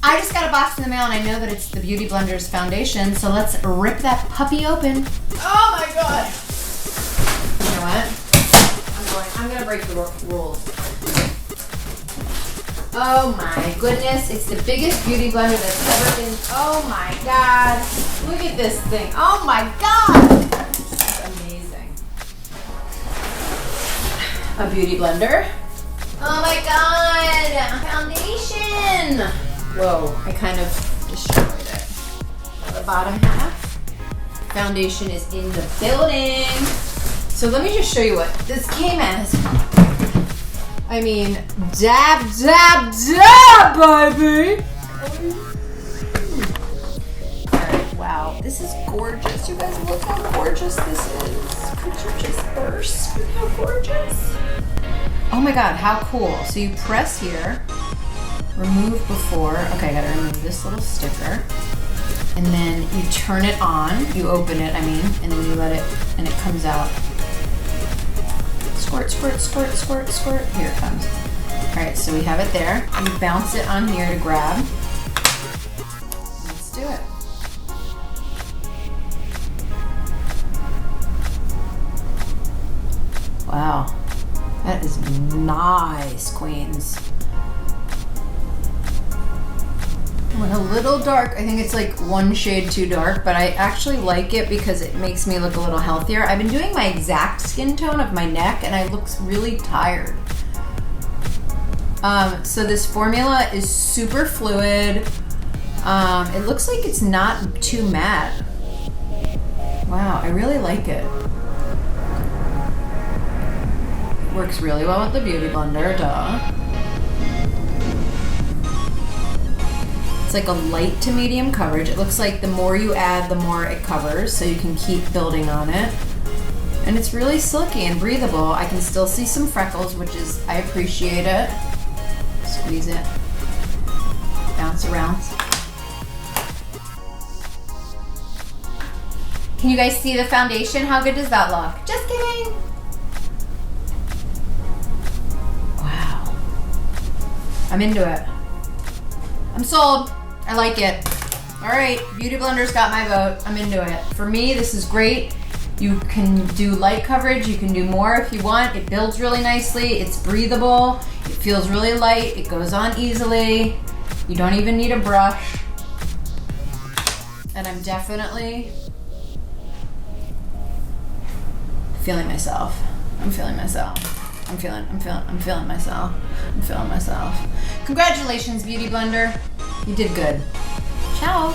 I just got a box in the mail and I know that it's the Beauty Blender's foundation, so let's rip that puppy open. Oh my God. You know what? I'm gonna break the rules. Oh my goodness, it's the biggest beauty blender that's ever been. Oh my God. Look at this thing. Oh my God. It's amazing. A beauty blender. Oh my God. Foundation. Whoa, I kind of destroyed it. The bottom half. Foundation is in the building. So let me just show you what this came as. I mean, dab, dab, dab, baby. All right, wow, this is gorgeous. You guys, look how gorgeous this is. Could you just burst with how gorgeous? Oh my God, how cool. So you press here, remove before. Okay, I gotta remove this little sticker. And then you turn it on, you open it, and then you let it, and it comes out. Squirt, squirt, squirt, squirt, squirt. Here it comes. All right, so we have it there. You bounce it on here to grab. Let's do it. Wow, that is nice, queens. Went a little dark. I think it's like one shade too dark, but I actually like it because it makes me look a little healthier. I've been doing my exact skin tone of my neck and I look really tired. So this formula is super fluid. It looks like it's not too matte. Wow, I really like it. Works really well with the Beauty Blender, duh. It's like a light to medium coverage. It looks like the more you add, the more it covers, so you can keep building on it. And it's really silky and breathable. I can still see some freckles, which is, I appreciate it. Squeeze it. Bounce around. Can you guys see the foundation? How good does that look? Just kidding. Wow. I'm into it. I'm sold. I like it. All right, Beauty Blender's got my vote. I'm into it. For me, this is great. You can do light coverage. You can do more if you want. It builds really nicely. It's breathable. It feels really light. It goes on easily. You don't even need a brush. And I'm definitely feeling myself. I'm feeling myself. I'm feeling myself. I'm feeling myself. Congratulations, Beauty Blender. You did good. Ciao.